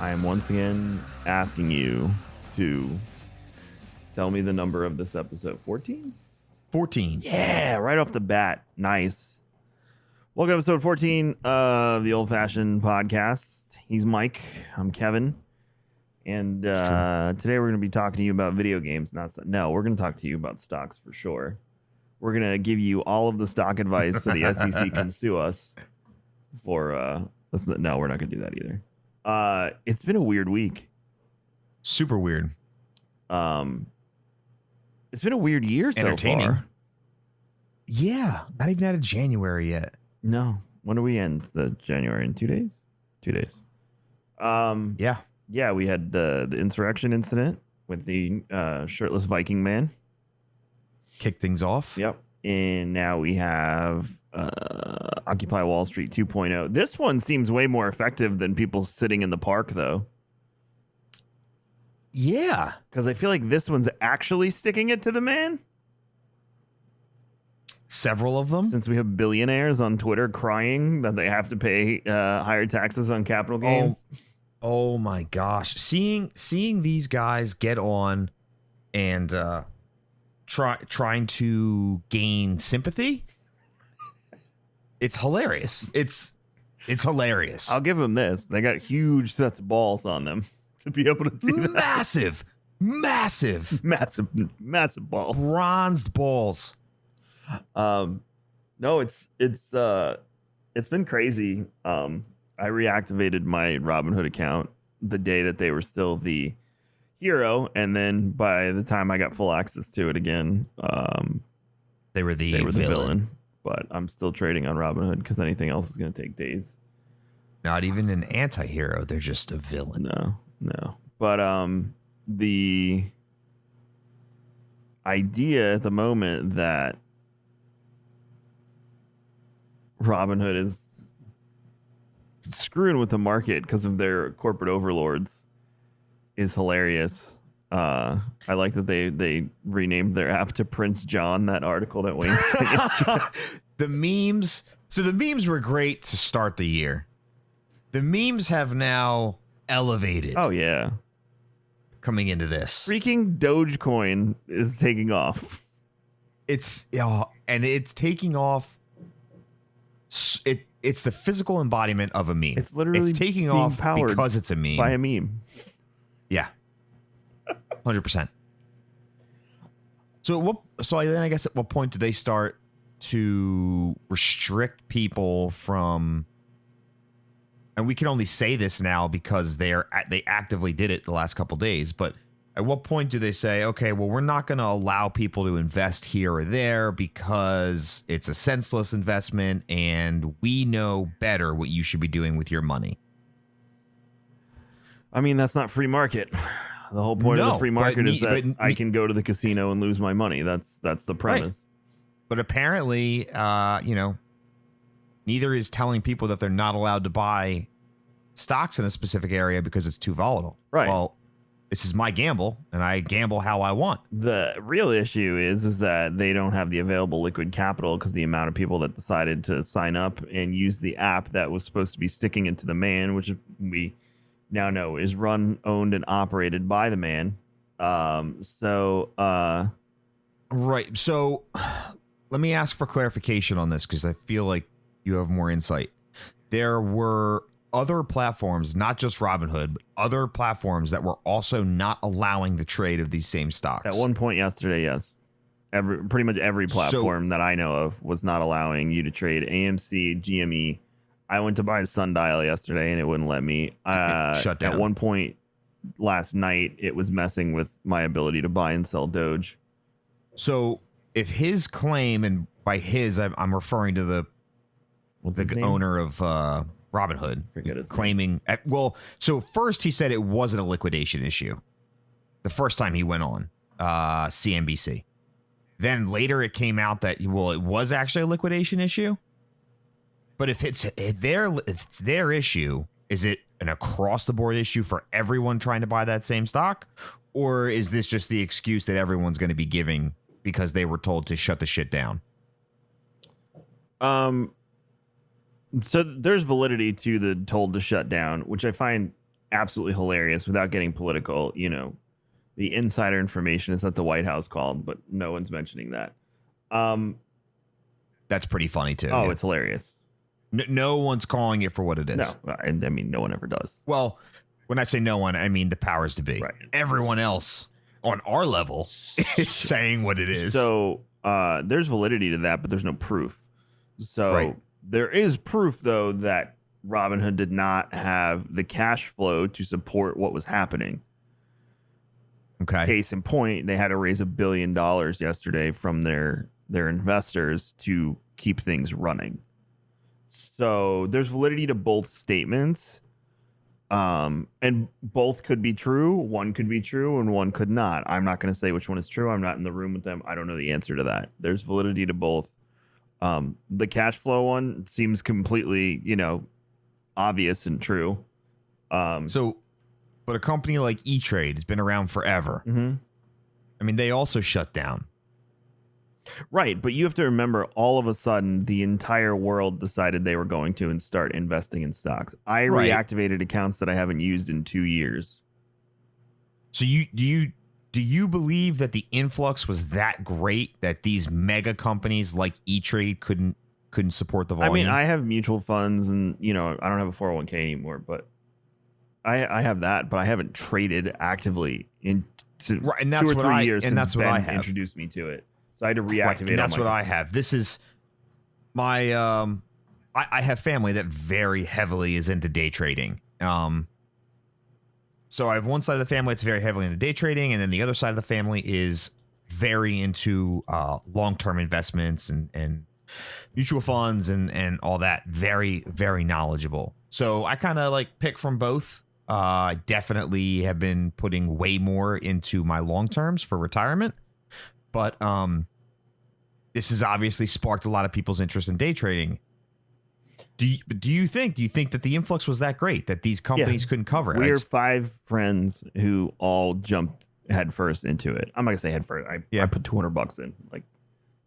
I am once again asking you to tell me the number of this episode. 14? 14. Yeah, right off the bat. Nice. Welcome to episode 14 of the Old Fashioned Podcast. He's Mike. I'm Kevin. And today we're going to be talking to you about video games. No, we're going to talk to you about stocks for sure. We're going to give you all of the stock advice so the SEC can sue us for... no, we're not going to do that either. It's been a weird week. Super weird. It's been a weird year so far. Yeah, not even out of January yet. No. When do we end the January? In 2 days? 2 days. Yeah, we had the insurrection incident with the shirtless Viking man. Kick things off. Yep. And now we have Occupy Wall Street 2.0. This one seems way more effective than people sitting in the park, though. Yeah. Because I feel like this one's actually sticking it to the man. Several of them. Since we have billionaires on Twitter crying that they have to pay higher taxes on capital gains. Oh my gosh. Seeing these guys get on and trying to gain sympathy. It's hilarious. It's hilarious. I'll give them this. They got huge sets of balls on them to be able to do that. Massive balls. Bronzed balls. No, it's been crazy. I reactivated my Robinhood account the day that they were still the hero, and then by the time I got full access to it again, they were the villain. But I'm still trading on Robinhood because anything else is going to take days. Not even an anti-hero, they're just a villain. No. But the idea at the moment that Robinhood is screwing with the market because of their corporate overlords is hilarious. I like that they renamed their app to Prince John, that article that Wayne sent yesterday. The memes. So the memes were great to start the year. The memes have now elevated. Oh, yeah. Coming into this. Freaking Dogecoin is taking off. It's taking off. It's the physical embodiment of a meme. It's literally taking off because it's a meme. By a meme. Yeah. 100%. So I guess at what point do they start to restrict people from, and we can only say this now because they actively did it the last couple days, but at what point do they say, okay, well, we're not going to allow people to invest here or there because it's a senseless investment and we know better what you should be doing with your money? I mean, that's not free market. The whole point of the free market is that I can go to the casino and lose my money. That's the premise. Right. But apparently, neither is telling people that they're not allowed to buy stocks in a specific area because it's too volatile. Right. Well, this is my gamble, and I gamble how I want. The real issue is that they don't have the available liquid capital because the amount of people that decided to sign up and use the app that was supposed to be sticking it to the man, which we now know is run, owned, and operated by the man. Right. So let me ask for clarification on this because I feel like you have more insight. There were other platforms, not just Robinhood, but other platforms that were also not allowing the trade of these same stocks. At one point yesterday, yes. Pretty much every platform that I know of was not allowing you to trade AMC, GME. I went to buy Sundial yesterday and it wouldn't let me. Shut down. At one point last night, it was messing with my ability to buy and sell Doge. So if his claim, and by his, I'm referring to the owner of Robinhood, forget his claiming. So first he said it wasn't a liquidation issue. The first time he went on CNBC. Then later it came out that, it was actually a liquidation issue. But if it's their issue, is it an across-the-board issue for everyone trying to buy that same stock? Or is this just the excuse that everyone's going to be giving because they were told to shut the shit down? So there's validity to the told to shut down, which I find absolutely hilarious without getting political. The insider information is what the White House called, but no one's mentioning that. That's pretty funny too. Oh, yeah. it's hilarious. No one's calling it for what it is. No, I mean, no one ever does. Well, when I say no one, I mean the powers to be. Right. Everyone else on our level is saying what it is. So there's validity to that, but there's no proof. So Right. there is proof, though, that Robinhood did not have the cash flow to support what was happening. Okay. Case in point, they had to raise $1 billion yesterday from their investors to keep things running. So there's validity to both statements. And both could be true. One could be true and one could not. I'm not going to say which one is true. I'm not in the room with them. I don't know the answer to that. There's validity to both. The cash flow one seems completely, obvious and true. But a company like E-Trade has been around forever. Mm-hmm. I mean, they also shut down. Right, but you have to remember, all of a sudden, the entire world decided they were going to and start investing in stocks. I reactivated accounts that I haven't used in 2 years. So do you believe that the influx was that great that these mega companies like E-Trade couldn't support the volume? I mean, I have mutual funds, and I don't have a 401k anymore, but I have that, but I haven't traded actively in and that's 2 or 3 years and since that's what Ben I have. introduced me to it. So I had to reactivate. Right, and that's what I have. This is my I have family that very heavily is into day trading. So I have one side of the family that's very heavily into day trading, and then the other side of the family is very into long-term investments and mutual funds and all that. Very, very knowledgeable. So I kind of like pick from both. I definitely have been putting way more into my long terms for retirement. But this has obviously sparked a lot of people's interest in day trading. Do you think that the influx was that great that these companies couldn't cover it? We're 5 friends who all jumped headfirst into it. I'm not gonna say headfirst. I put $200 in. Like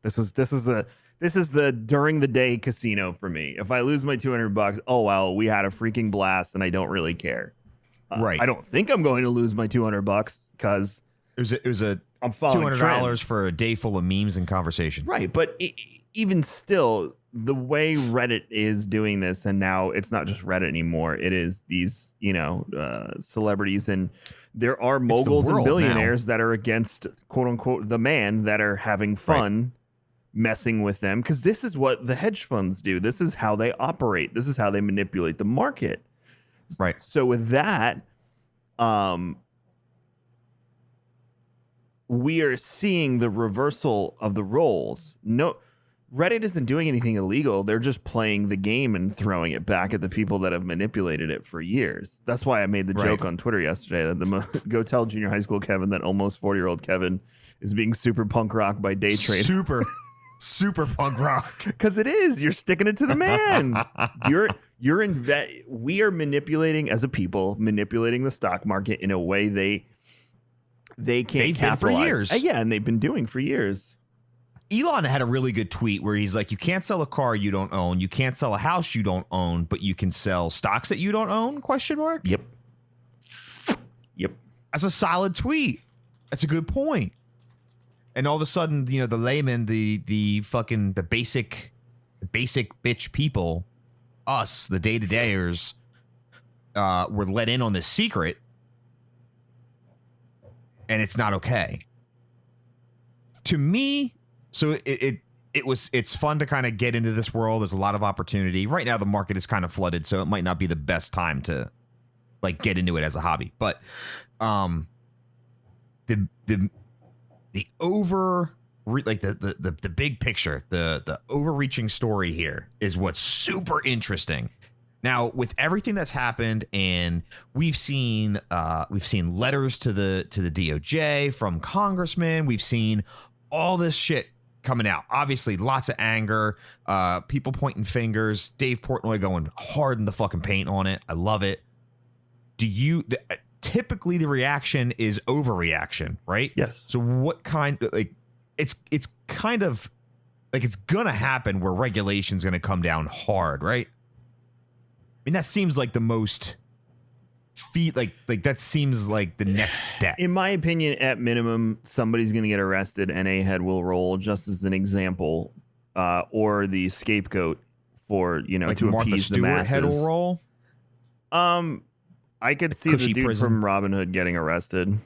this is the during the day casino for me. If I lose my $200, oh well, we had a freaking blast, and I don't really care. Right. I don't think I'm going to lose my $200 because it was a I'm following $200 trends. for a day full of memes and conversation. Right, but even still, the way Reddit is doing this, and now it's not just Reddit anymore. It is these, celebrities, and there are moguls and billionaires that are against, quote unquote, the man, that are having fun messing with them, because this is what the hedge funds do. This is how they operate. This is how they manipulate the market. Right. So with that, we are seeing the reversal of the roles. No, Reddit isn't doing anything illegal. They're just playing the game and throwing it back at the people that have manipulated it for years. That's why I made the joke on Twitter yesterday that go tell junior high school Kevin that almost 40-year-old Kevin is being super punk rock by day trading. Super punk rock. Because it is. You're sticking it to the man. We are manipulating, as a people, manipulating the stock market in a way they can't capitalize. For years. Yeah, and they've been doing for years. Elon had a really good tweet where he's like, you can't sell a car you don't own, you can't sell a house you don't own, but you can sell stocks that you don't own, ? Yep. That's a solid tweet. That's a good point. And all of a sudden, the layman, the basic bitch people, us, the day-to-dayers, were let in on this secret, and it's not okay. To me, so it's fun to kind of get into this world. There's a lot of opportunity. Right now, the market is kind of flooded, so it might not be the best time to get into it as a hobby. But the big picture, the overreaching story here is what's super interesting. Now, with everything that's happened, and we've seen letters to the DOJ from congressmen, we've seen all this shit coming out. Obviously, lots of anger, people pointing fingers, Dave Portnoy going hard in the fucking paint on it. I love it. Typically the reaction is overreaction, right? Yes. So what kind, it's kind of like it's gonna happen where regulation's gonna come down hard, right? I mean, that seems like the most like that seems like the next step. In my opinion, at minimum, somebody's going to get arrested and a head will roll, just as an example, or the scapegoat for, Like to Martha appease the Stewart masses. head will roll. I could see the cushy dude prison. from Robinhood getting arrested.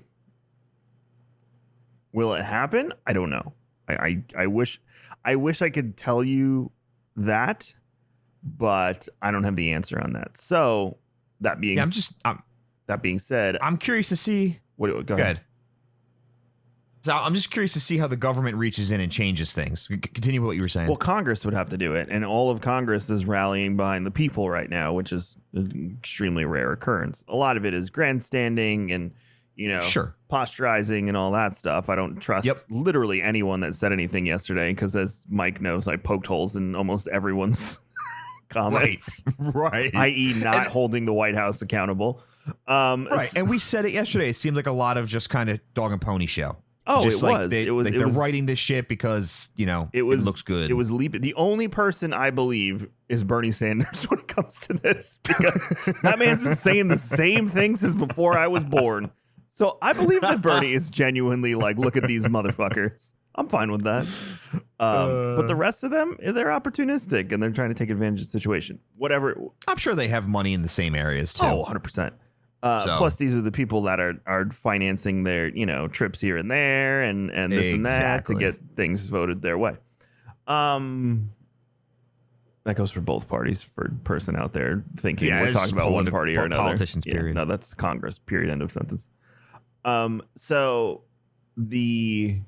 Will it happen? I don't know. I wish I could tell you that, but I don't have the answer on that. So that being that being said, I'm curious to see. go ahead. Good. So I'm just curious to see how the government reaches in and changes things. Continue what you were saying. Well, Congress would have to do it, and all of Congress is rallying behind the people right now, which is an extremely rare occurrence. A lot of it is grandstanding and, Sure. posturizing and all that stuff. I don't trust literally anyone that said anything yesterday because, as Mike knows, I poked holes in almost everyone's comments. Right. I.e. not holding the White House accountable. Right. And we said it yesterday. It seemed like a lot of just kind of dog and pony show. Oh, just it like was. they're writing this shit because, it looks good. It was the only person I believe is Bernie Sanders when it comes to this, because that man's been saying the same thing since before I was born. So I believe that Bernie is genuinely like, look at these motherfuckers. I'm fine with that. But the rest of them, they're opportunistic and they're trying to take advantage of the situation. Whatever. I'm sure they have money in the same areas too. Oh, 100%. Plus, these are the people that are financing their, trips here and there and this and that to get things voted their way. That goes for both parties, for person out there thinking we're talking about one party or another. Politicians, period. No, that's Congress, period, end of sentence. So the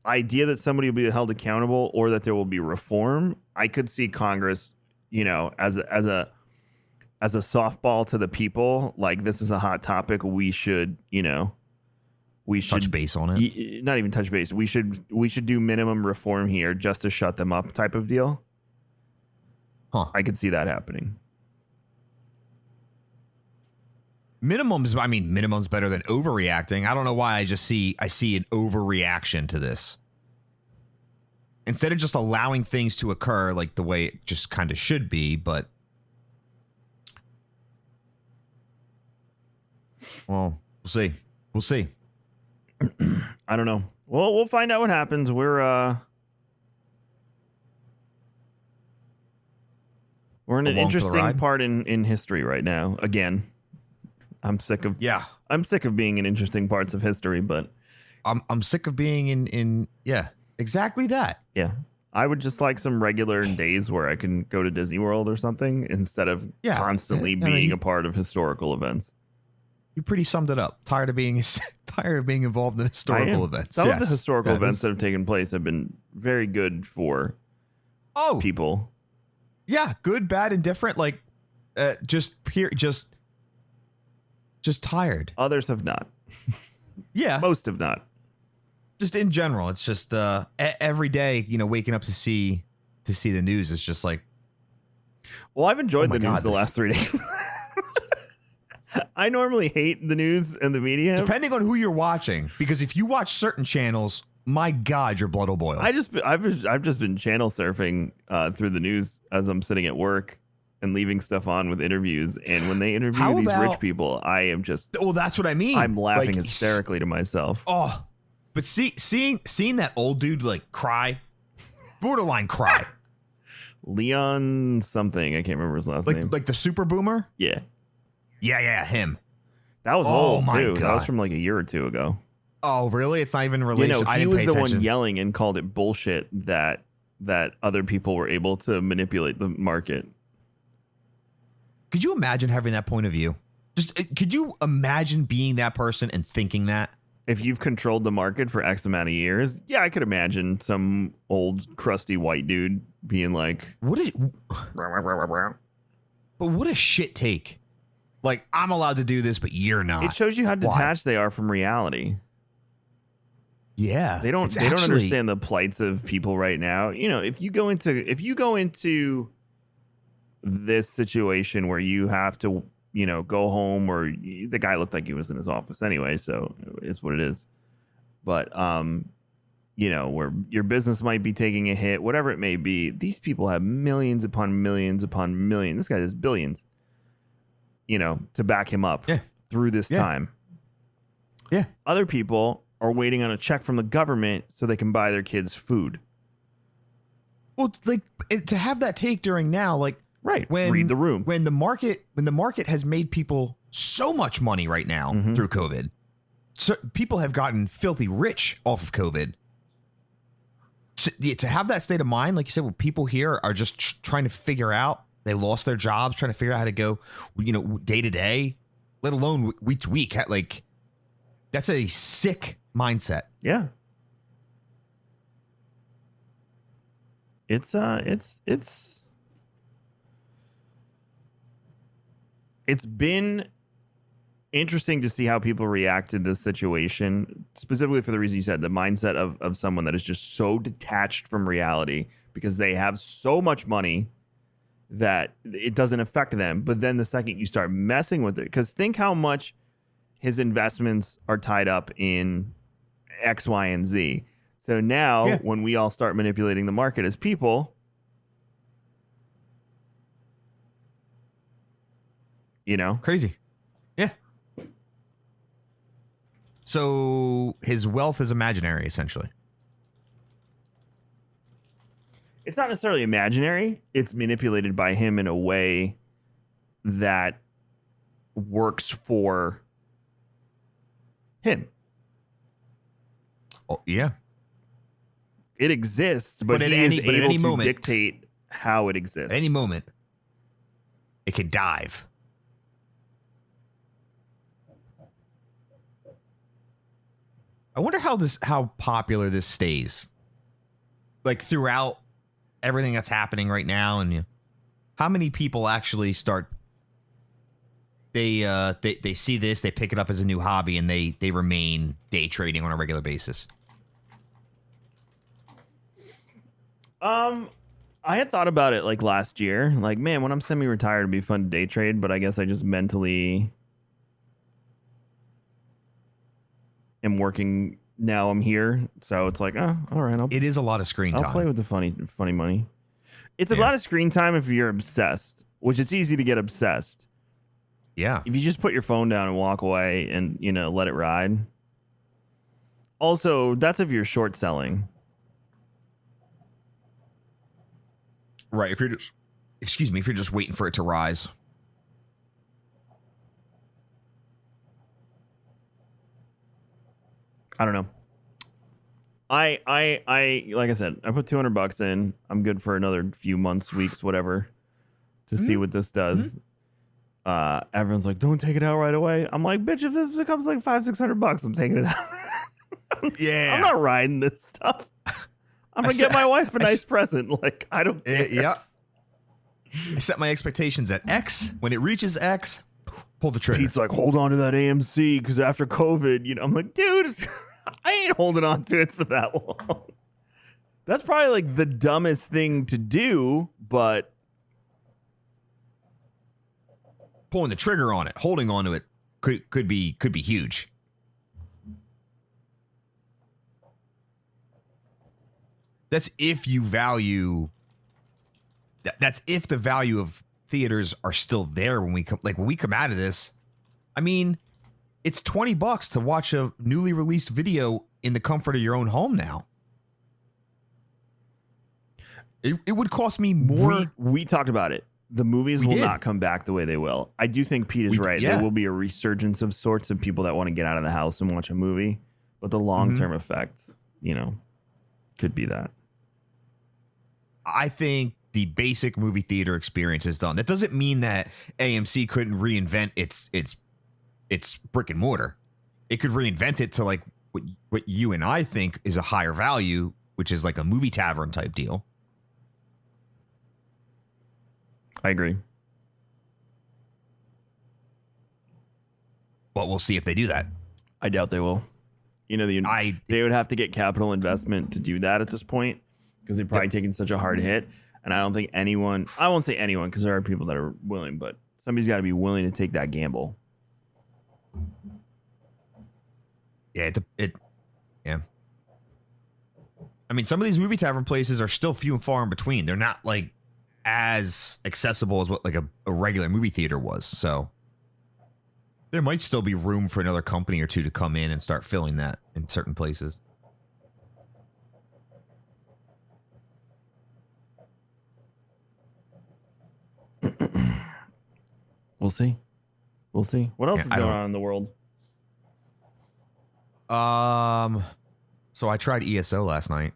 idea that somebody will be held accountable or that there will be reform, I could see Congress, as a softball to the people, like, this is a hot topic. We should touch base on it. Not even touch base. We should do minimum reform here just to shut them up, type of deal. I could see that happening. Minimum's better than overreacting. I don't know why I see an overreaction to this. Instead of just allowing things to occur like the way it just kind of should be, but well, we'll see. We'll see. I don't know. Well, we'll find out what happens. We're in an interesting part in history right now. Again, I'm sick of being in interesting parts of history, but I'm sick of being in exactly that. Yeah. I would just like some regular days where I can go to Disney World or something instead of constantly being a part of historical events. You pretty summed it up. Tired of being involved in historical events. Some of the historical events that have taken place have been very good for people. Yeah, good, bad, and different. Like, just tired. Others have not. Yeah, most have not. Just in general, it's just every day, waking up to see the news. It's just like, well, I've enjoyed the news the last 3 days. I normally hate the news and the media, depending on who you're watching, because if you watch certain channels, my God, your blood will boil. I've just been channel surfing through the news as I'm sitting at work and leaving stuff on with interviews. And when they interview these rich people, I am just that's what I mean. I'm laughing hysterically to myself. Oh, but seeing that old dude like cry, borderline cry. Leon something, I can't remember his last name. Like the super boomer. Yeah, him. That was old too. God. That was from like a year or two ago. Oh, really? It's not even related. He was the one yelling and called it bullshit that other people were able to manipulate the market. Could you imagine having that point of view? Could you imagine being that person and thinking that? If you've controlled the market for X amount of years, yeah, I could imagine some old crusty white dude being like, but what a shit take. Like, I'm allowed to do this, but you're not. It shows you how detached they are from reality. Yeah. They don't understand the plights of people right now. If you go into this situation where you have to, go home, or the guy looked like he was in his office anyway, so it's what it is. But where your business might be taking a hit, whatever it may be, these people have millions upon millions upon millions. This guy has billions. to back him up through this time. Yeah. Other people are waiting on a check from the government so they can buy their kids food. Well, like to have that take during now, like read the room. When the market has made people so much money right now through COVID, so people have gotten filthy rich off of COVID. So, to have that state of mind, like you said, where people here are just trying to figure out, they lost their jobs, trying to figure out how to go, day to day, let alone week to week. Like that's a sick mindset. Yeah. It's been interesting to see how people react to this situation, specifically for the reason you said, the mindset of someone that is just so detached from reality because they have so much money that it doesn't affect them. But then the second you start messing with it, because think how much his investments are tied up in X, Y, and Z. So now when we all start manipulating the market as people, crazy. Yeah. So his wealth is imaginary, essentially. It's not necessarily imaginary. It's manipulated by him in a way that works for him. Oh, yeah. It exists, but he is able to dictate how it exists. At any moment, it could dive. I wonder how popular this stays. Like throughout everything that's happening right now, and how many people actually start. They see this, they pick it up as a new hobby, and they remain day trading on a regular basis. I had thought about it like last year. Like, man, when I'm semi-retired, it'd be fun to day trade, but I guess I just mentally am working now. I'm here, so it's like, all right. It is a lot of screen time. I'll play with the funny money. It's a lot of screen time if you're obsessed, which it's easy to get obsessed. Yeah. If you just put your phone down and walk away and, let it ride. Also, that's if you're short selling. Right. If you're just waiting for it to rise. I don't know. I like I said, I put $200 in. I'm good for another few months, weeks, whatever, to see what this does. Everyone's like, don't take it out right away. I'm like, bitch, if this becomes like $500-600, I'm taking it out. Yeah. I'm not riding this stuff. I'm going to get my wife a nice present. Like, I don't care. Yeah. I set my expectations at X. When it reaches X, pull the trigger. Pete's like, hold on to that AMC because after COVID, I'm like, dude, I ain't holding on to it for that long. That's probably like the dumbest thing to do, but pulling the trigger on it, holding on to it could be huge. That's if you value. That's if the value of theaters are still there when we come out of this. I mean, it's $20 to watch a newly released video in the comfort of your own home now. It would cost me more. We talked about it. The movies will not come back the way they will. I do think Pete is right. There will be a resurgence of sorts of people that want to get out of the house and watch a movie. But the long-term effect, could be that. I think the basic movie theater experience is done. That doesn't mean that AMC couldn't reinvent its brick and mortar. It could reinvent it to like what you and I think is a higher value, which is like a movie tavern type deal. I agree. But we'll see if they do that. I doubt they will. They would have to get capital investment to do that at this point because they've probably taken such a hard hit. And I don't think anyone, I won't say anyone because there are people that are willing, but somebody's got to be willing to take that gamble. Yeah, yeah. I mean, some of these movie tavern places are still few and far in between. They're not like as accessible as what like a regular movie theater was. So There might still be room for another company or two to come in and start filling that in certain places. We'll see. We'll see. What else is going on in the world? So I tried ESO last night.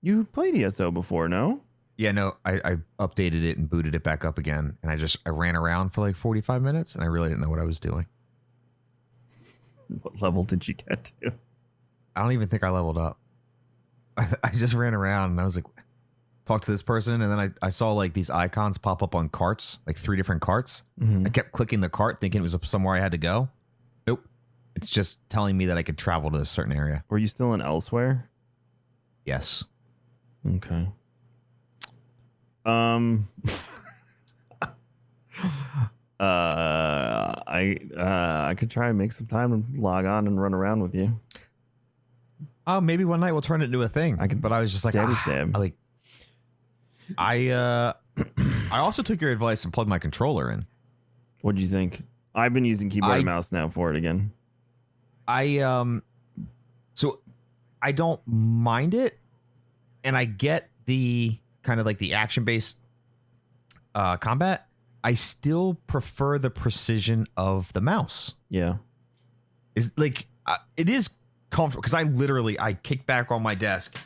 You played ESO before, no? Yeah, no, I updated it and booted it back up again, and I ran around for like 45 minutes, and I really didn't know what I was doing. What level did you get to? I don't even think I leveled up. I just ran around, and I was like, talk to this person, and then I saw like these icons pop up on carts, like 3 different carts. Mm-hmm. I kept clicking the cart, thinking it was somewhere I had to go. Nope. It's just telling me that I could travel to a certain area. Were you still in elsewhere? Yes. Okay. I could try and make some time and log on and run around with you. Oh, maybe one night we'll turn it into a thing. But I was just like, I also took your advice and plugged my controller in. What'd you think? I've been using keyboard and mouse now for it again. So I don't mind it, and I get the kind of like the action-based combat. I still prefer the precision of the mouse. Yeah. Is like it is comfortable because I kick back on my desk,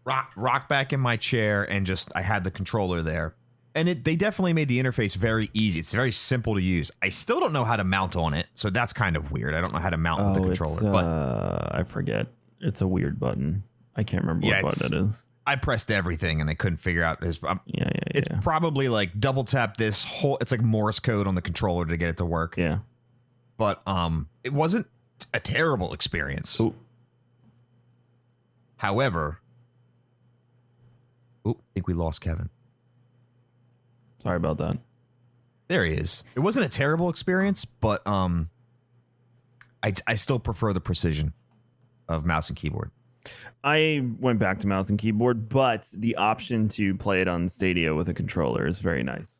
rock back in my chair, and I had the controller there. And they definitely made the interface very easy. It's very simple to use. I still don't know how to mount on it, so that's kind of weird. I don't know how to mount with the controller. But I forget. It's a weird button. I can't remember what button it is. I pressed everything and I couldn't figure out his. It's Yeah. probably like double tap this whole. It's like Morse code on the controller to get it to work. Yeah. But it wasn't a terrible experience. Ooh. However, I think we lost Kevin. Sorry about that. There he is. It wasn't a terrible experience, but I still prefer the precision of mouse and keyboard. I went back to mouse and keyboard, but the option to play it on Stadia with a controller is very nice.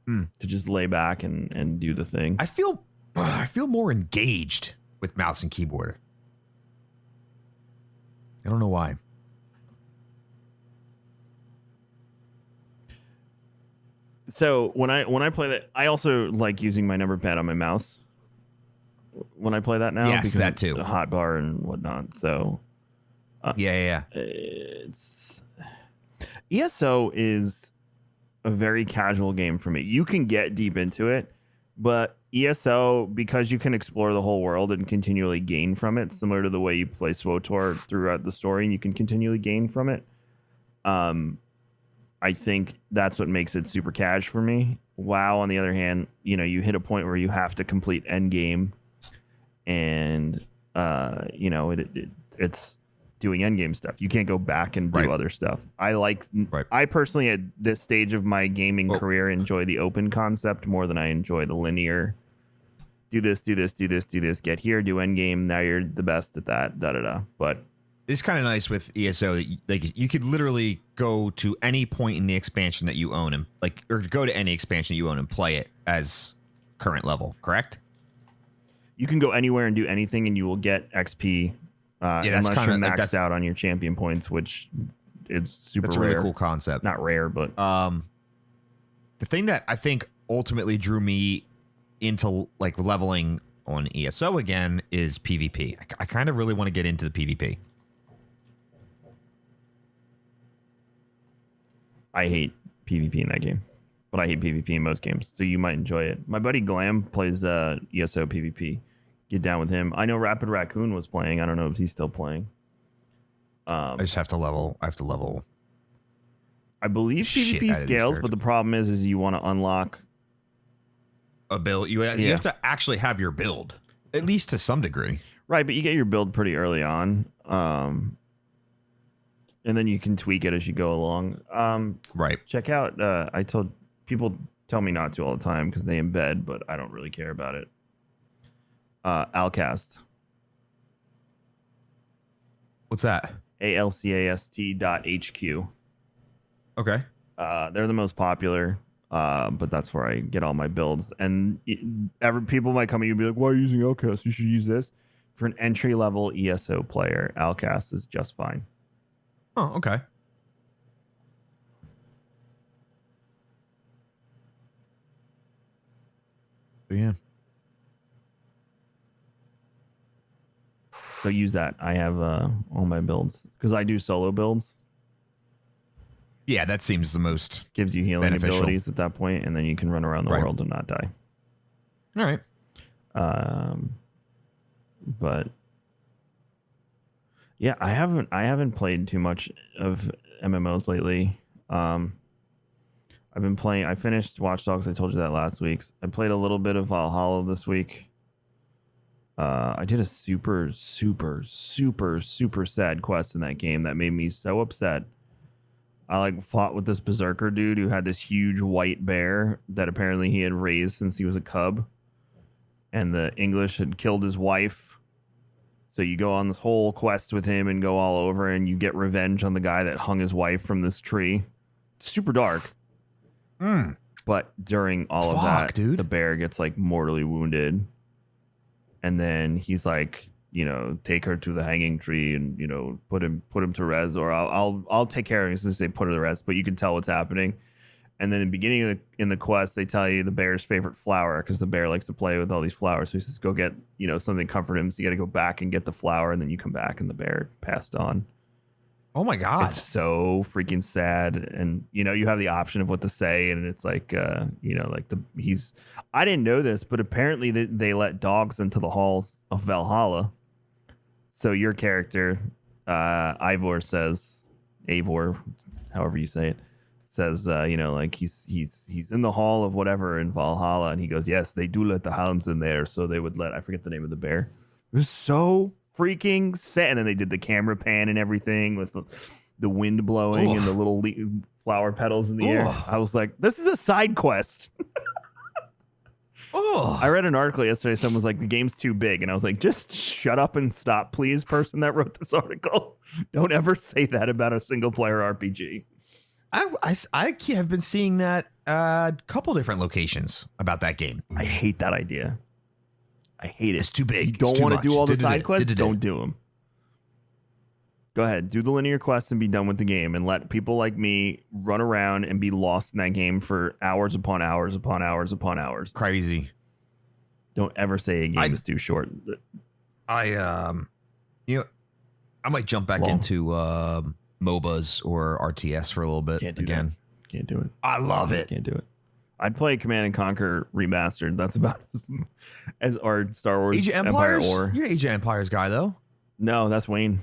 To just lay back and do the thing. I feel more engaged with mouse and keyboard. I don't know why. So when I play that, I also like using my number pad on my mouse when I play that now. Yes, that too. The hotbar and whatnot. So yeah. It's ESO is a very casual game for me. You can get deep into it, but ESO, because you can explore the whole world and continually gain from it, similar to the way you play SWTOR throughout the story, and you can continually gain from it. I think that's what makes it super cash for me. WoW, on the other hand, you hit a point where you have to complete endgame, and it's doing endgame stuff. You can't go back and do other stuff. I personally, at this stage of my gaming career, enjoy the open concept more than I enjoy the linear. Do this, get here, do endgame. Now you're the best at that. But it's kind of nice with ESO that you could literally go to any point in the expansion that you own or go to any expansion you own and play it as current level, correct? You can go anywhere and do anything, and you will get XP unless you're maxed out on your champion points, which is super rare. That's a really cool concept. Not rare, but the thing that I think ultimately drew me into like leveling on ESO again is PvP. I kind of really want to get into the PvP. I hate PvP in that game, but I hate PvP in most games, so you might enjoy it. My buddy Glam plays ESO PvP. Get down with him. I know Rapid Raccoon was playing. I don't know if he's still playing. I just have to level. I have to level. I believe PvP scales, but the problem is you want to unlock a build. You have to actually have your build, at least to some degree. Right, but you get your build pretty early on. And then you can tweak it as you go along. Right. Check out, I told people tell me not to all the time because they embed, but I don't really care about it. Alcast. What's that? ALCAST.HQ. Okay. They're the most popular. But that's where I get all my builds. And people might come at you and be like, why are you using Outcast? You should use this. For an entry-level ESO player, Outcast is just fine. Oh, okay. Yeah. So use that. I have all my builds because I do solo builds. Yeah, that seems the most Gives you healing beneficial abilities at that point, and then you can run around the world and not die. All right. But yeah, I haven't played too much of MMOs lately. I've been playing. I finished Watch Dogs. I told you that last week. I played a little bit of Valhalla this week. I did a super sad quest in that game that made me so upset. I fought with this berserker dude who had this huge white bear that apparently he had raised since he was a cub, and the English had killed his wife. So you go on this whole quest with him and go all over, and you get revenge on the guy that hung his wife from this tree. It's super dark. But during all of that, dude. the bear gets mortally wounded. And then he's take her to the hanging tree and, put him to res, or I'll take care of him since they put her to rest, but you can tell what's happening. And then in the beginning in the quest, they tell you the bear's favorite flower because the bear likes to play with all these flowers. So he says, go get, something to comfort him. So you got to go back and get the flower. And then you come back and the bear passed on. Oh my God. It's so freaking sad. And, you have the option of what to say. And it's I didn't know this, but apparently they let dogs into the halls of Valhalla. So your character, Eivor, however you say it, says, he's in the hall of whatever in Valhalla. And he goes, yes, they do let the hounds in there. So they would I forget the name of the bear. It was so freaking sad. And then they did the camera pan and everything with the wind blowing and the little flower petals in the air. I was like, this is a side quest. I read an article yesterday. Someone was like, the game's too big. And I was like, just shut up and stop, please, person that wrote this article. Don't ever say that about a single player RPG. I have been seeing that a couple different locations about that game. I hate that idea. I hate it. It's too big. You don't want to do all the side quests? Don't do them. Go ahead. Do the linear quests and be done with the game, and let people like me run around and be lost in that game for hours upon hours upon hours upon hours. Crazy. Don't ever say a game is too short. I might jump back into MOBAs or RTS for a little bit. Can't do again. That. Can't do it. I love it. Can't do it. I'd play Command and Conquer Remastered. That's about as our Star Wars Age of Empires? You're Age of Empires guy, though. No, that's Wayne.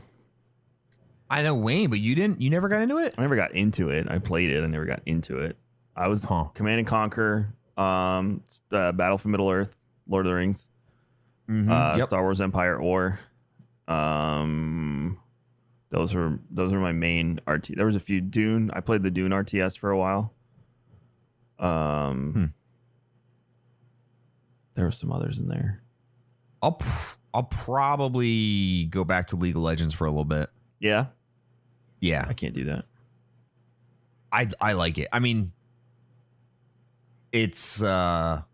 I know Wayne, but you never got into it? I never got into it. I played it. I never got into it. I was Command and Conquer, Battle for Middle Earth, Lord of the Rings, Star Wars Empire at War. Those were my main RT. There was a few Dune. I played the Dune RTS for a while. There were some others in there. I'll probably go back to League of Legends for a little bit. Yeah. I can't do that. I like it. I mean, it's I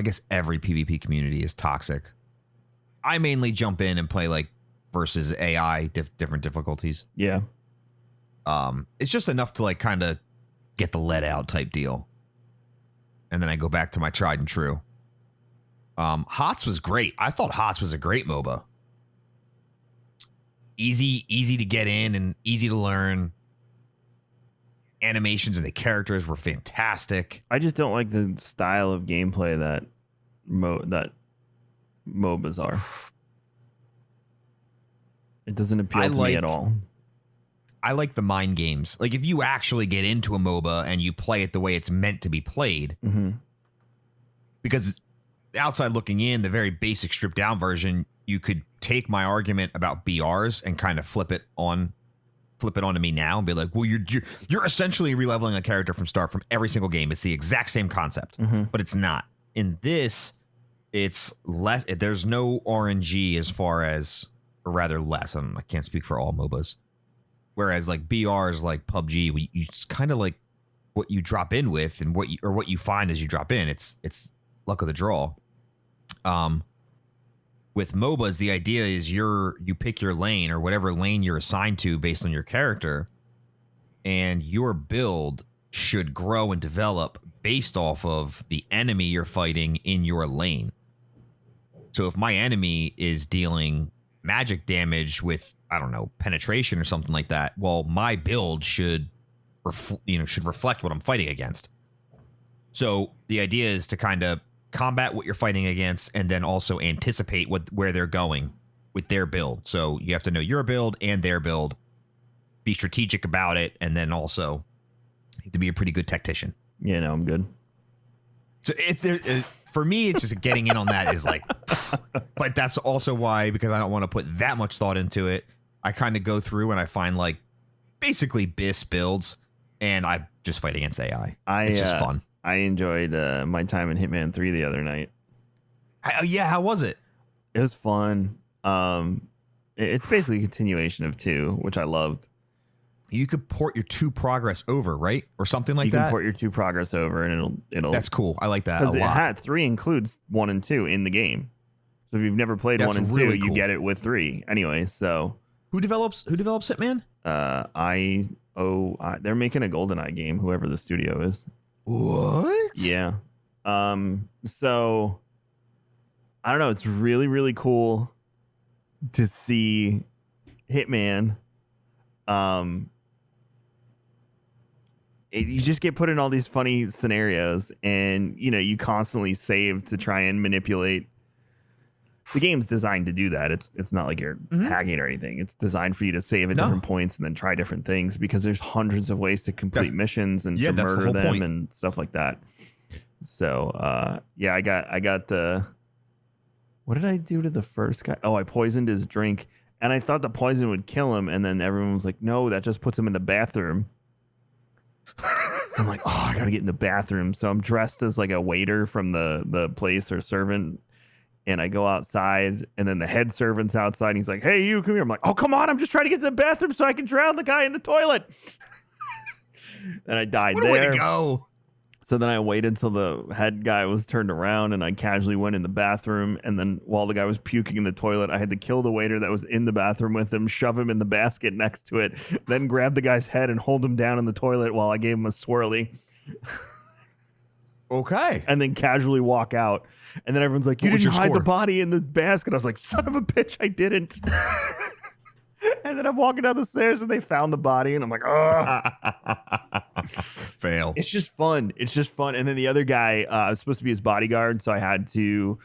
guess every PvP community is toxic. I mainly jump in and play versus AI different difficulties. Yeah. It's just enough to kind of get the lead out type deal. And then I go back to my tried and true. HOTS was great. I thought HOTS was a great MOBA. Easy to get in and easy to learn. Animations and the characters were fantastic. I just don't like the style of gameplay that MOBAs are. It doesn't appeal to me at all. I like the mind games. If you actually get into a MOBA and you play it the way it's meant to be played, because outside looking in, the very basic stripped down version, you could take my argument about BRs and kind of flip it onto me now and be like, well, you're essentially releveling a character from every single game. It's the exact same concept, but it's not. In this, it's less. There's no RNG as far as, or rather less. I can't speak for all MOBAs. Whereas BRs like PUBG, you just kind of what you drop in with and what you find as you drop in. It's luck of the draw. With MOBAs, the idea is you pick your lane or whatever lane you're assigned to based on your character, and your build should grow and develop based off of the enemy you're fighting in your lane. So if my enemy is dealing magic damage with, I don't know, penetration or something like that, well, my build should reflect what I'm fighting against. So the idea is to kind of combat what you're fighting against and then also anticipate where they're going with their build. So you have to know your build and their build, be strategic about it, and then also you have to be a pretty good tactician. Yeah, no, I'm good. So for me, it's just getting in on that is like, but that's also why, because I don't want to put that much thought into it, I kind of go through and I find like basically BIS builds and I just fight against AI. It's just fun. I enjoyed my time in Hitman 3 the other night. Yeah, how was it? It was fun. It's basically a continuation of 2, which I loved. You could port your 2 progress over, right? Or something like that? You can port your 2 progress over and it'll That's cool. I like that a lot. Because 3 includes 1 and 2 in the game. So if you've never played 1 and 2, really cool. You get it with 3. Anyway, so Who develops Hitman? They're making a GoldenEye game, whoever the studio is. What? Yeah. So I don't know. It's really, really cool to see Hitman. You just get put in all these funny scenarios, and you constantly save to try and manipulate. The game's designed to do that. It's not like you're hacking or anything. It's designed for you to save at different points and then try different things, because there's hundreds of ways to complete missions and to murder them and stuff like that. So I got the. What did I do to the first guy? Oh, I poisoned his drink, and I thought the poison would kill him, and then everyone was like, "No, that just puts him in the bathroom." So I'm like, "Oh, I gotta get in the bathroom." So I'm dressed as like a waiter from the place or servant. And I go outside, and then the head servant's outside, and he's like, "Hey, you, come here." I'm like, "Oh, come on. I'm just trying to get to the bathroom so I can drown the guy in the toilet." And I died what there. What a way to go. So then I waited until the head guy was turned around, and I casually went in the bathroom. And then while the guy was puking in the toilet, I had to kill the waiter that was in the bathroom with him, shove him in the basket next to it, then grab the guy's head and hold him down in the toilet while I gave him a swirly. Okay. And then casually walk out. And then everyone's like, "You didn't hide the body in the basket." I was like, "Son of a bitch, I didn't." And then I'm walking down the stairs and they found the body, and I'm like, "Oh." Fail. It's just fun. And then the other guy was supposed to be his bodyguard, so I had to.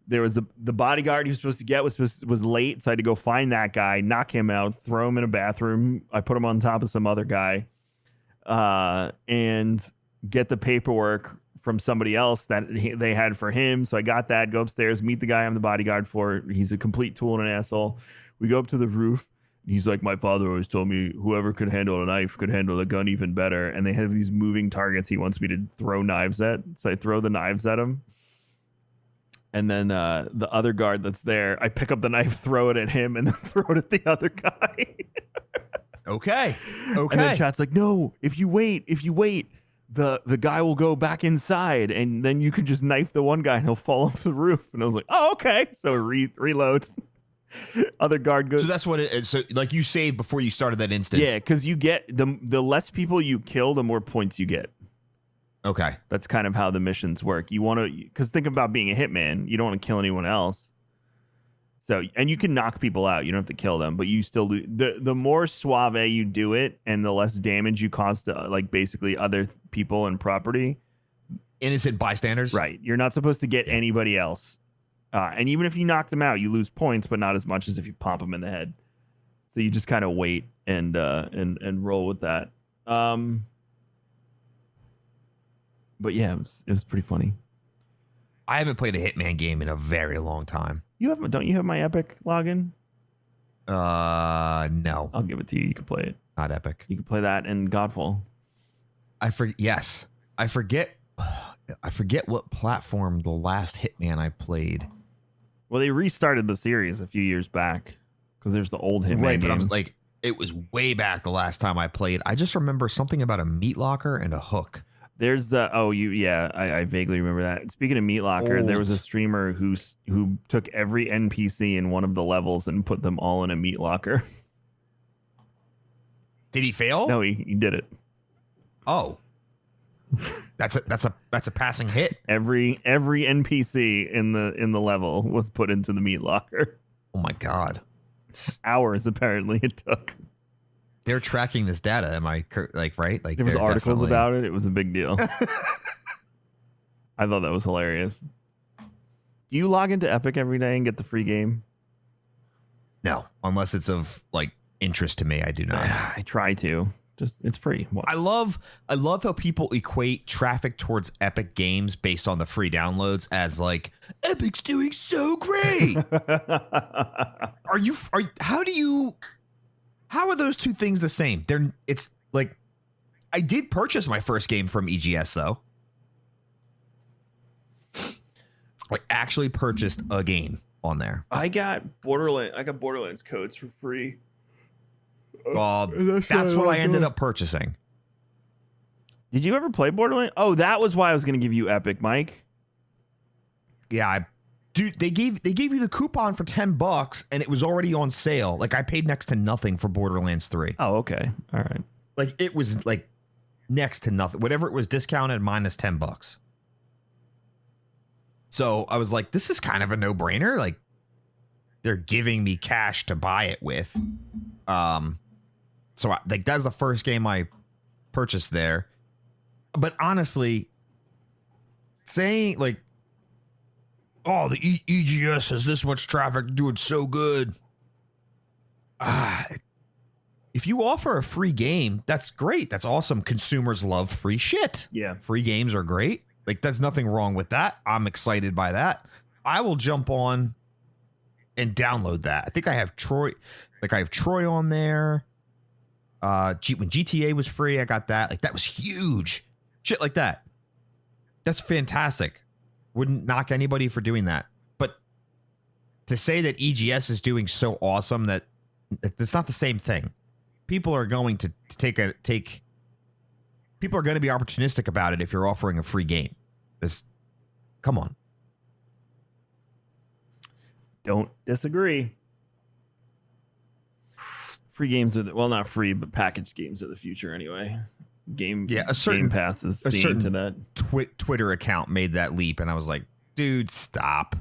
There was the bodyguard he was supposed to get was late, so I had to go find that guy, knock him out, throw him in a bathroom. I put him on top of some other guy, and get the paperwork from somebody else that they had for him. So I got that, go upstairs, meet the guy I'm the bodyguard for. He's a complete tool and an asshole. We go up to the roof. He's like, "My father always told me whoever could handle a knife could handle a gun even better." And they have these moving targets he wants me to throw knives at. So I throw the knives at him. And then the other guard that's there, I pick up the knife, throw it at him, and then throw it at the other guy. Okay. And then chat's like, "No, if you wait, the guy will go back inside, and then you can just knife the one guy and he'll fall off the roof." And I was like, "Oh, okay." So reload. Other guard goes. So that's what it is. So like you saved before you started that instance. Yeah, because you get the less people you kill, the more points you get. Okay. That's kind of how the missions work. You want to, because think about being a hitman. You don't want to kill anyone else. So, and you can knock people out. You don't have to kill them, but you still do. The more suave you do it, and the less damage you cause to like basically other people and property. Innocent bystanders. Right. You're not supposed to get anybody else. And even if you knock them out, you lose points, but not as much as if you pop them in the head. So you just kind of wait and roll with that. But yeah, it was pretty funny. I haven't played a Hitman game in a very long time. Don't you have my Epic login? No. I'll give it to you. You can play it. Not Epic. You can play that in Godfall. Yes. I forget what platform the last Hitman I played. Well, they restarted the series a few years back because there's the old Hitman games. But I'm like, It was way back the last time I played. I just remember something about a meat locker and a hook. There's I vaguely remember that. Speaking of Meat Locker, there was a streamer who took every NPC in one of the levels and put them all in a meat locker. Did he fail? No, he did it. Oh, that's a passing hit. Every NPC in the level was put into the meat locker. Oh my God. Hours apparently it took. They're tracking this data. Am I right? Like there was articles about it. It was a big deal. I thought that was hilarious. Do you log into Epic every day and get the free game? No, unless it's of like interest to me. I do not. I try to. Just it's free. What? I love how people equate traffic towards Epic Games based on the free downloads as like Epic's doing so great. How are those two things the same? It's like I did purchase my first game from EGS though. I actually purchased a game on there. I got Borderlands codes for free. That's what I ended up purchasing. Did you ever play Borderlands? Oh, that was why I was going to give you Epic, Mike. Yeah, dude, they gave you the coupon for $10 and it was already on sale. Like I paid next to nothing for Borderlands 3. Oh, okay. All right. Like it was like next to nothing. Whatever it was discounted minus $10. So I was like, this is kind of a no-brainer. Like they're giving me cash to buy it with. So that's the first game I purchased there. But honestly, saying like, oh, the EGS has this much traffic, doing so good. If you offer a free game, that's great. That's awesome. Consumers love free shit. Yeah. Free games are great. Like there's nothing wrong with that. I'm excited by that. I will jump on and download that. I think I have Troy. Like I have Troy on there. When GTA was free, I got that. Like that was huge. Shit like that. That's fantastic. Wouldn't knock anybody for doing that. But to say that EGS is doing so awesome that it's not the same thing. People are going to people are going to be opportunistic about it if you're offering a free game. Come on. Don't disagree. Free games are not free, but packaged games are the future anyway. Game Pass is seeing to that. Twitter account made that leap, and I was like, dude, stop.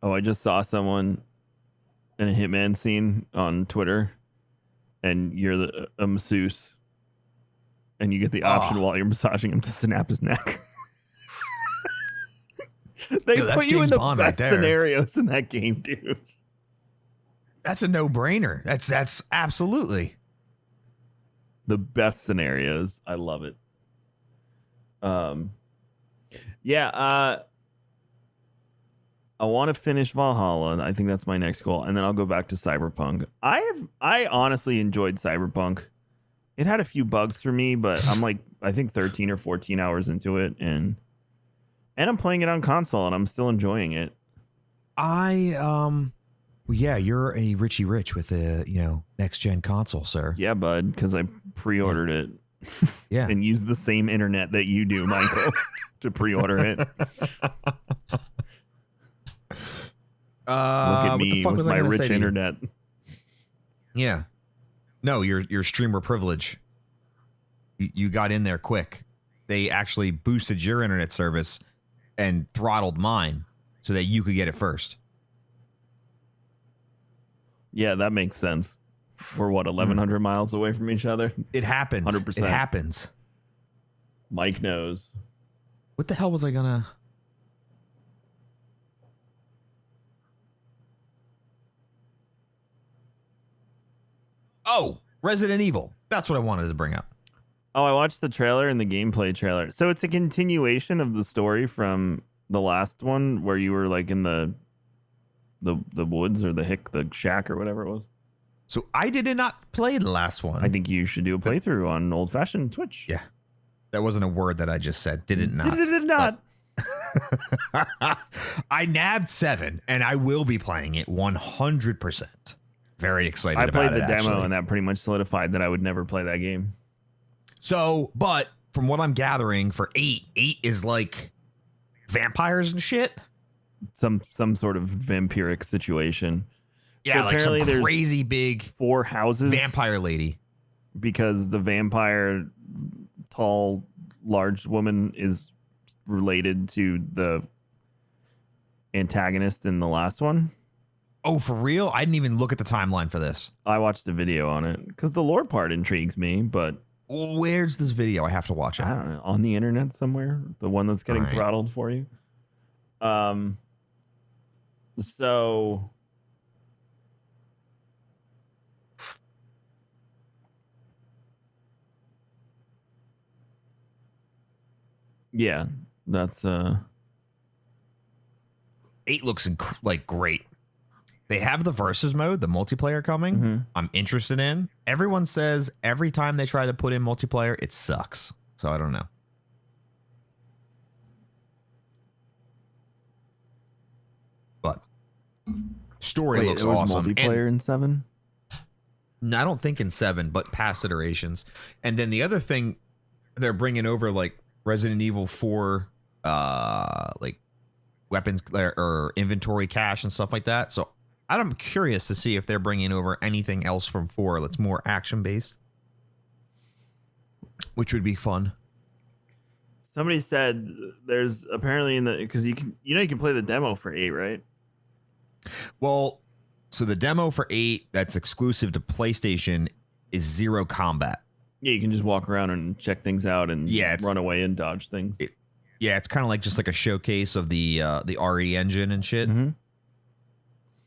Oh, I just saw someone in a Hitman scene on Twitter, and you're a masseuse, and you get the option while you're massaging him to snap his neck. They put you in the best scenarios in that game, dude. That's a no-brainer. That's absolutely the best scenarios. I love it. I want to finish Valhalla. I think that's my next goal, and then I'll go back to Cyberpunk. I honestly enjoyed Cyberpunk. It had a few bugs for me, but I'm like I think 13 or 14 hours into it, and I'm playing it on console, and I'm still enjoying it. Yeah, you're a Richie Rich with a next gen console, sir. Yeah, bud, because I pre-ordered it. Yeah, and used the same internet that you do, Michael, to pre-order it. Look at me with my rich internet. Yeah, no, your streamer privilege. You got in there quick. They actually boosted your internet service and throttled mine so that you could get it first. Yeah, that makes sense. We're 1,100 miles away from each other. It happens. 100%. It happens. Mike knows. What the hell was I gonna? Oh, Resident Evil. That's what I wanted to bring up. Oh, I watched the trailer and the gameplay trailer. So it's a continuation of the story from the last one where you were like in the woods or the shack or whatever it was. So I did not play the last one. I think you should do a playthrough on old fashioned Twitch. Yeah. That wasn't a word that I just said. Did it not? Did it not? I nabbed 7, and I will be playing it 100%. Very excited I about played it, the demo, actually. and that pretty much solidified that I would never play that game. So, but from what I'm gathering for 8 is like vampires and shit. Some sort of vampiric situation. Yeah, So like some apparently crazy big 4 houses. vampire lady. Because the vampire, tall, large woman is related to the antagonist in the last one. Oh, for real? I didn't even look at the timeline for this. I watched the video on it because the lore part intrigues me, but Where's this video? I have to watch it. I don't know, on the internet somewhere, the one that's getting All right. throttled for you. So yeah, that's 8 looks like great. They have the versus mode, the multiplayer coming. Mm-hmm. I'm interested in. Everyone says every time they try to put in multiplayer, it sucks. So I don't know. But story looks awesome. Multiplayer in 7. No, I don't think in 7, but past iterations. And then the other thing, they're bringing over like Resident Evil 4, like weapons or inventory cache and stuff like that. So I'm curious to see if they're bringing over anything else from 4 that's more action based, which would be fun. Somebody said there's apparently because you can play the demo for 8, right? Well, so the demo for 8 that's exclusive to PlayStation is 0 combat. Yeah, you can just walk around and check things out and run away and dodge things. It's kind of like just like a showcase of the RE engine and shit. Mm-hmm.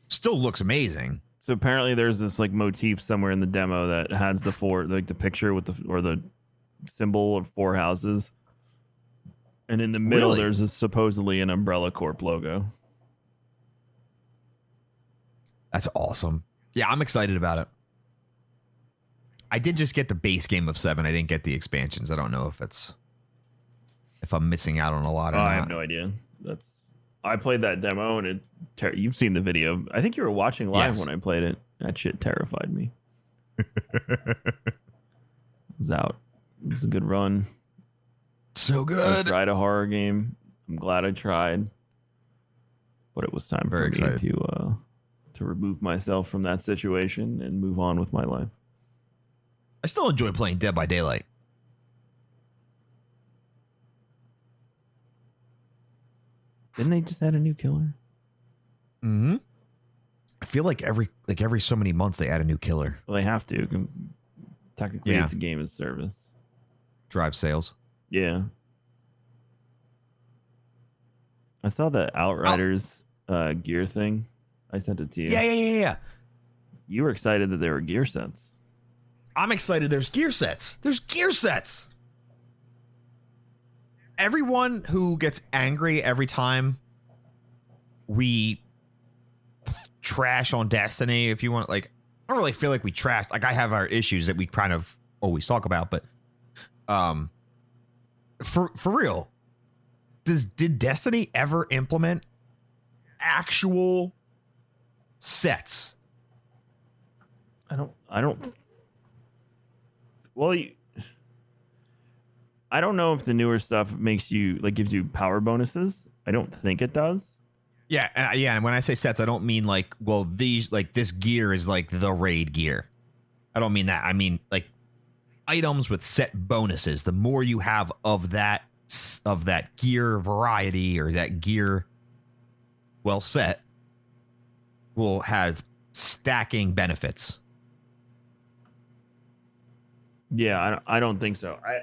Still looks amazing. So apparently there's this like motif somewhere in the demo that has the 4, like the picture with the symbol of 4 houses. And in the middle, there's supposedly an Umbrella Corp logo. That's awesome. Yeah, I'm excited about it. I did just get the base game of 7. I didn't get the expansions. I don't know if I'm missing out on a lot or not. I have no idea. I played that demo and you've seen the video. I think you were watching live when I played it. That shit terrified me. It was out. It was a good run. So good. I tried a horror game. I'm glad I tried. But it was time for me to remove myself from that situation and move on with my life. I still enjoy playing Dead by Daylight. Didn't they just add a new killer? Mm-hmm. I feel like every so many months they add a new killer. Well, they have to, because technically it's a game as service. Drive sales. Yeah. I saw the Outriders gear thing. I sent it to you. Yeah. You were excited that there were gear sets. I'm excited there's gear sets. Everyone who gets angry every time we trash on Destiny, if you want, like, I don't really feel like we trash. Like, I have our issues that we kind of always talk about, but for real, did Destiny ever implement actual sets? I don't. Well, I don't know if the newer stuff makes you gives you power bonuses. I don't think it does. Yeah. And when I say sets, I don't mean like, well, these, like, this gear is like the raid gear. I don't mean that. I mean like items with set bonuses. The more you have of that gear variety or that gear set will have stacking benefits. Yeah, I don't think so. I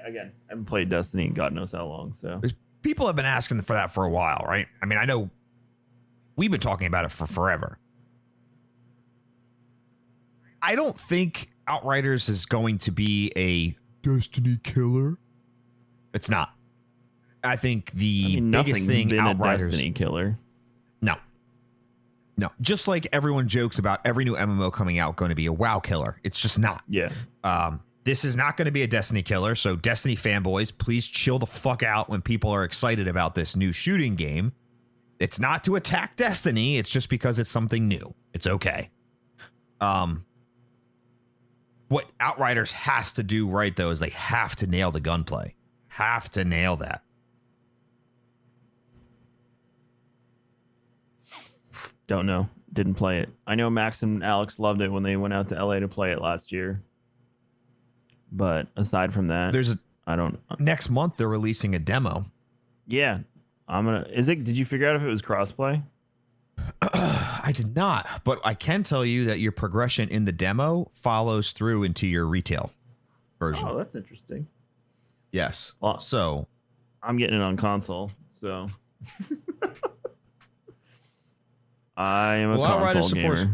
haven't played Destiny in God knows how long. So people have been asking for that for a while, right? I mean, I know we've been talking about it for forever. I don't think Outriders is going to be a Destiny killer. It's not. I think the biggest thing been Outriders, a Destiny killer. No. Just like everyone jokes about every new MMO coming out going to be a WoW killer. It's just not. Yeah. This is not going to be a Destiny killer, so Destiny fanboys, please chill the fuck out when people are excited about this new shooting game. It's not to attack Destiny, it's just because it's something new. It's okay. What Outriders has to do right, though, is they have to nail the gunplay. Have to nail that. Don't know. Didn't play it. I know Max and Alex loved it when they went out to LA to play it last year. But aside from that, I don't. Next month they're releasing a demo. Yeah, did you figure out if it was crossplay? I did not, but I can tell you that your progression in the demo follows through into your retail version. Oh, that's interesting. Yes. Well, so I'm getting it on console, so I am a console gamer.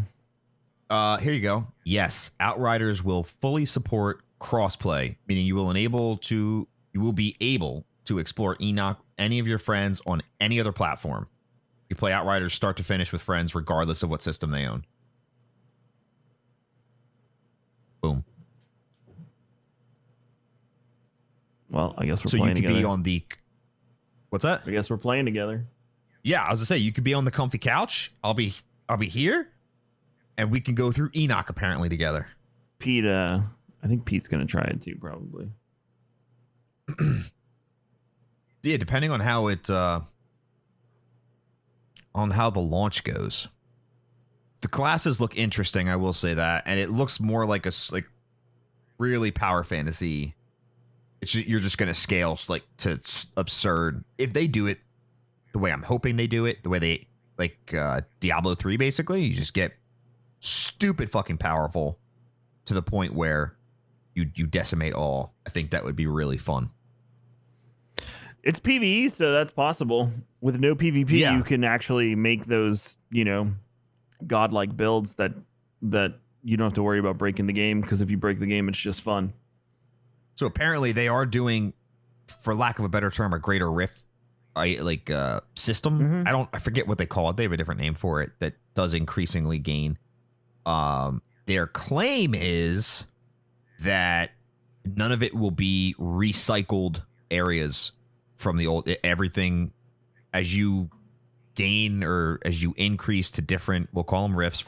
Here you go. Yes, Outriders will fully support crossplay, meaning you will be able to explore Enoch, any of your friends on any other platform. You play Outriders start to finish with friends, regardless of what system they own. Boom. Well, I guess we're so playing together. So you could be on the... What's that? I guess we're playing together. Yeah, I was gonna say, you could be on the comfy couch. I'll be here, and we can go through Enoch apparently together. Pete, I think Pete's gonna try it too, probably. Yeah, depending on how it... on how the launch goes. The classes look interesting, I will say that, and it looks more like really power fantasy. You're just going to scale to absurd. If they do it the way I'm hoping they do it, the way they Diablo 3 basically, you just get stupid fucking powerful to the point where you decimate all. I think that would be really fun. It's PvE, so that's possible. With no PvP, yeah. You can actually make those, godlike builds that you don't have to worry about breaking the game, because if you break the game, it's just fun. So apparently they are doing, for lack of a better term, a greater rift system. Mm-hmm. I forget what they call it. They have a different name for it that does increasingly gain. Their claim is that none of it will be recycled areas from the old. Everything, as you gain or as you increase to different, we'll call them rifts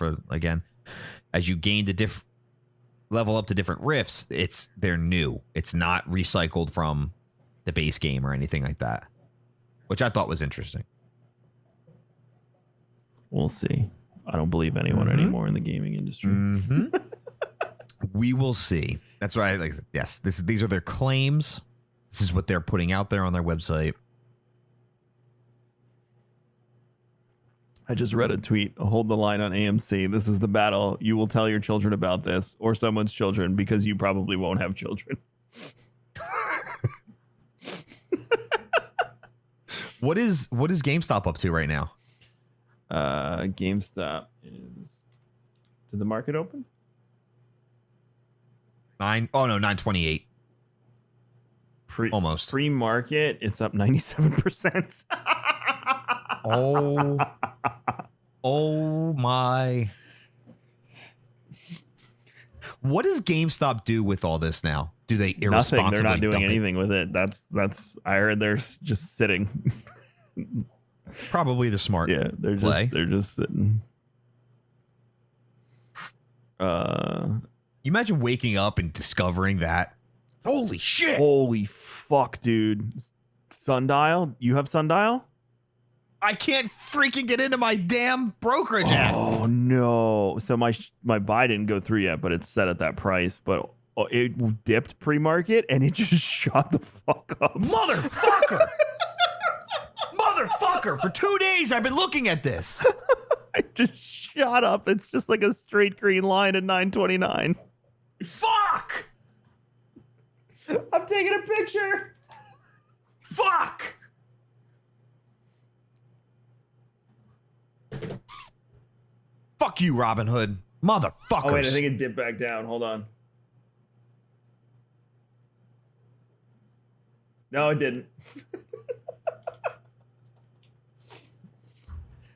as you gain to level up to different rifts, they're new. It's not recycled from the base game or anything like that, which I thought was interesting. We'll see. I don't believe anyone anymore in the gaming industry. Mm-hmm. We will see. That's right. Yes, these are their claims. This is what they're putting out there on their website. I just read a tweet. Hold the line on AMC. This is the battle. You will tell your children about this, or someone's children, because you probably won't have children. What is GameStop up to right now? GameStop is... Did the market open? 928. Almost. Pre-market, it's up 97%. Oh my. What does GameStop do with all this now? Do they irresponsibly Nothing. They're not doing dump anything with it. That's I heard they're just sitting. Probably the smart they're play. They're just sitting. You imagine waking up and discovering that. Holy shit. Holy fuck, dude. Sundial? You have Sundial? I can't freaking get into my damn brokerage app. Oh no! So my buy didn't go through yet, but it's set at that price. But it dipped pre-market and it just shot the fuck up. Motherfucker! Motherfucker! For 2 days I've been looking at this. It just shot up. It's just like a straight green line at 929. Fuck! I'm taking a picture. Fuck! Fuck you, Robinhood. Motherfuckers. Oh, wait, I think it dipped back down. Hold on. No, it didn't.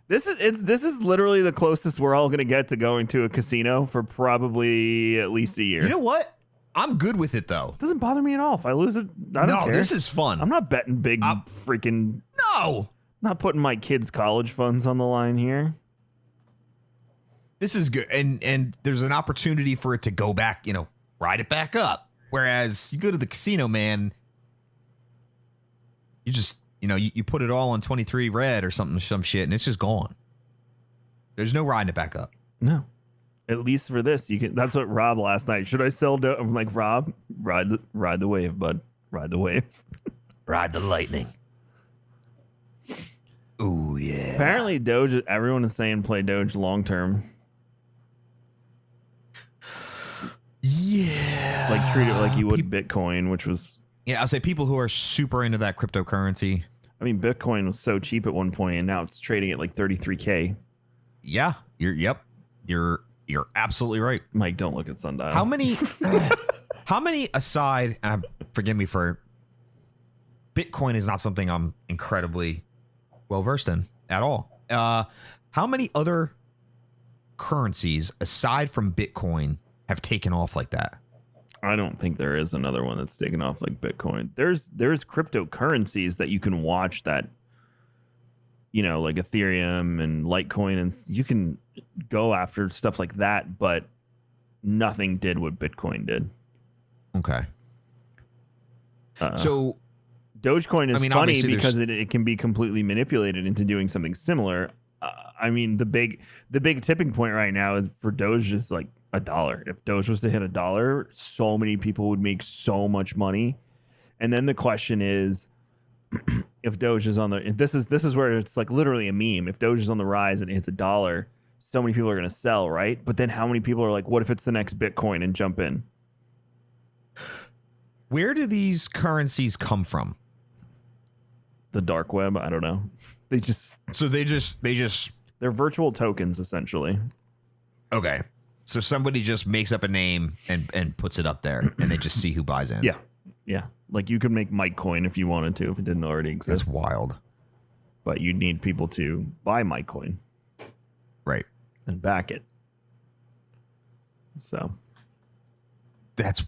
This is literally the closest we're all going to get to going to a casino for probably at least a year. You know what? I'm good with it though. It doesn't bother me at all. If I lose it, I don't care. This is fun. I'm not betting big freaking. No. Not putting my kids' college funds on the line here. This is good. And there's an opportunity for it to go back, ride it back up. Whereas you go to the casino, man, you just, you put it all on 23 red or some shit, and it's just gone. There's no riding it back up. No. At least for this, you can. That's what Rob last night. Should I sell? I'm like, Rob, ride the wave, bud. Ride the wave. Ride the lightning. Ooh, yeah. Apparently, Doge. Everyone is saying play Doge long term. Yeah. Like treat it like you would Bitcoin, which was. Yeah, I'll say people who are super into that cryptocurrency. I mean, Bitcoin was so cheap at one point, and now it's trading at like 33K. Yeah, you're absolutely right. Mike, don't look at Sundial. How many aside, and forgive me for, Bitcoin is not something I'm incredibly well versed in at all. How many other currencies aside from Bitcoin have taken off like that? I don't think there is another one that's taken off like Bitcoin. There's cryptocurrencies that you can watch that, like Ethereum and Litecoin, and you can go after stuff like that, but nothing did what Bitcoin did. Okay. So Dogecoin is funny because it can be completely manipulated into doing something similar. I mean, the big tipping point right now is for Doge is like $1. If Doge was to hit $1, so many people would make so much money. And then the question is, if Doge is on the, this is where it's like literally a meme. If Doge is on the rise and it hits $1, so many people are going to sell, right? But then how many people are like, what if it's the next Bitcoin, and jump in? Where do these currencies come from? The dark web. I don't know. They're virtual tokens essentially. Okay. So somebody just makes up a name and puts it up there, and they just see who buys in. Yeah. Yeah. Like you could make Mitecoin if you wanted to, if it didn't already exist. That's wild. But you need people to buy Mitecoin. Right. And back it. So. That's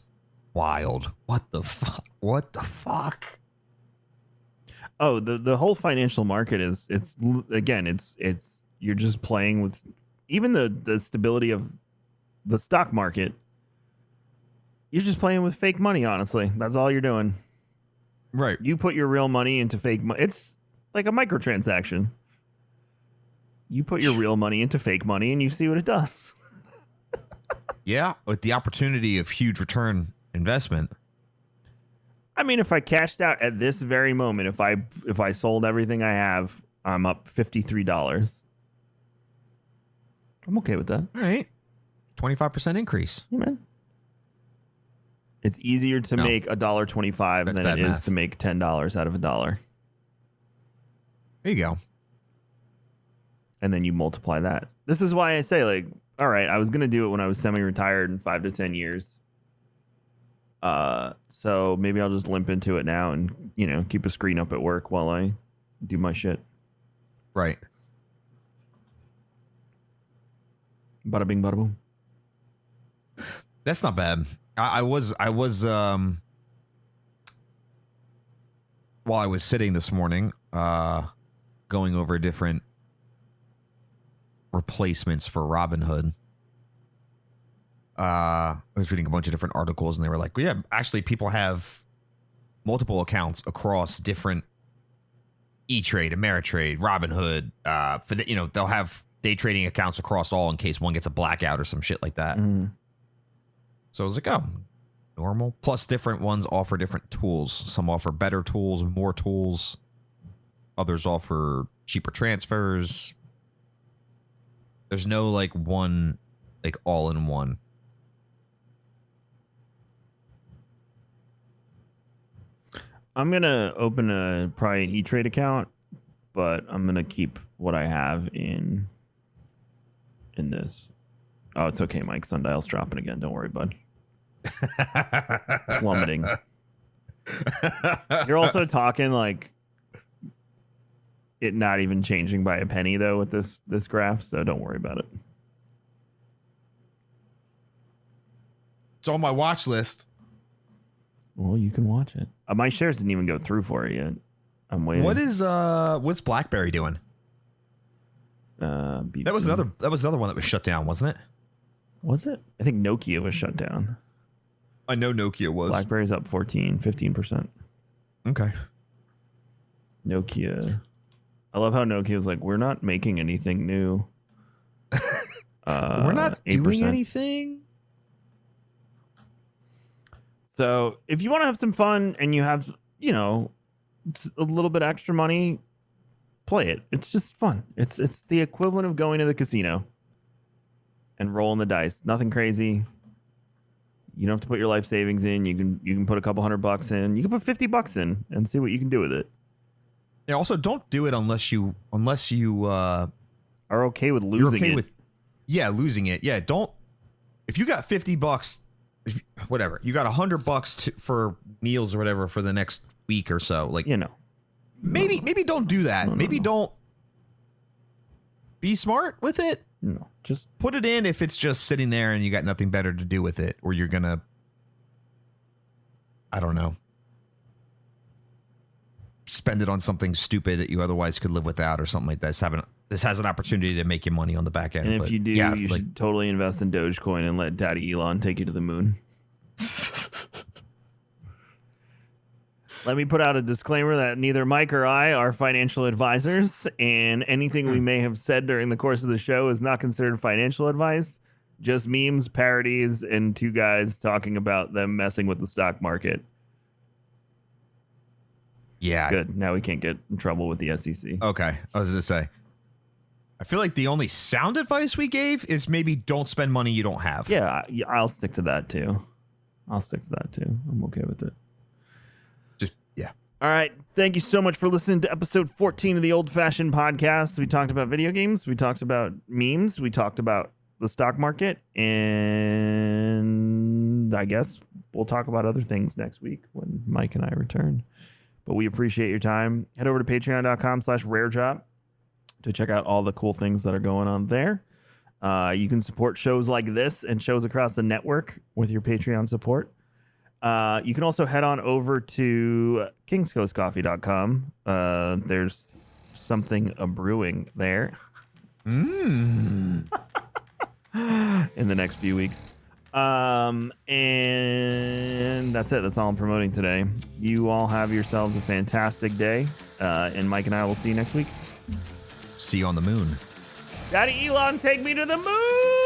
wild. What the fuck? Oh, the whole financial market is, it's you're just playing with even the stability of the stock market. You're just playing with fake money, honestly. That's all you're doing. Right. You put your real money into fake money. It's like a microtransaction. You put your real money into fake money and you see what it does. Yeah, with the opportunity of huge return investment. I mean, if I cashed out at this very moment, if I sold everything I have, I'm up $53. I'm okay with that. All right. 25% increase. Yeah, man. It's easier to make $1.25 than it is to make $10 out of $1. There you go. And then you multiply that. This is why I say, like, all right, I was going to do it when I was semi-retired in 5 to 10 years. So maybe I'll just limp into it now and, keep a screen up at work while I do my shit. Right. Bada bing, bada boom. That's not bad. I was while I was sitting this morning, going over different replacements for Robinhood. I was reading a bunch of different articles, and they were like, yeah, actually people have multiple accounts across different E-Trade, Ameritrade, Robinhood, they'll have day trading accounts across all in case one gets a blackout or some shit like that. Mm. So I was like, oh, normal. Plus different ones offer different tools. Some offer better tools, more tools. Others offer cheaper transfers. There's no one, all in one. I'm going to open probably an E-Trade account, but I'm going to keep what I have in this. Oh, it's okay, Mike. Sundial's dropping again. Don't worry, bud. Plummeting. You're also talking like it not even changing by a penny, though, with this graph, so don't worry about it. It's on my watch list. Well, you can watch it. My shares didn't even go through for it yet. I'm waiting. What's BlackBerry doing? That was another one that was shut down, wasn't it? Was it? I think Nokia was shut down. I know Nokia was. BlackBerry's up 15%. Okay. Nokia. I love how Nokia was like, we're not making anything new. We're not 8%. doing anything. So if you want to have some fun and you have, a little bit extra money, play it. It's just fun. It's the equivalent of going to the casino and rolling the dice. Nothing crazy. You don't have to put your life savings in. You can put a couple $100 in. You can put $50 in and see what you can do with it. Yeah. Also, don't do it unless you are okay with losing it. Losing it. Yeah. Don't. If you got $50, whatever, you got $100 for meals or whatever for the next week or so. Like, maybe don't do that. Maybe don't. Be smart with it. No, just put it in if it's just sitting there and you got nothing better to do with it, or you're gonna, I don't know, spend it on something stupid that you otherwise could live without or something like that. This has an opportunity to make you money on the back end. And if you do, you should totally invest in Dogecoin and let Daddy Elon take you to the moon. Let me put out a disclaimer that neither Mike or I are financial advisors, and anything we may have said during the course of the show is not considered financial advice, just memes, parodies, and two guys talking about them messing with the stock market. Yeah. Good. Now we can't get in trouble with the SEC. Okay. I was going to say, I feel like the only sound advice we gave is maybe don't spend money you don't have. Yeah, I'll stick to that too. I'm okay with it. Yeah. All right. Thank you so much for listening to episode 14 of the Old Fashioned Podcast. We talked about video games. We talked about memes. We talked about the stock market. And I guess we'll talk about other things next week when Mike and I return. But we appreciate your time. Head over to patreon.com/raredrop to check out all the cool things that are going on there. You can support shows like this and shows across the network with your Patreon support. You can also head on over to kingscoastcoffee.com. There's something brewing there in the next few weeks. And that's it. That's all I'm promoting today. You all have yourselves a fantastic day. And Mike and I will see you next week. See you on the moon. Daddy Elon, take me to the moon!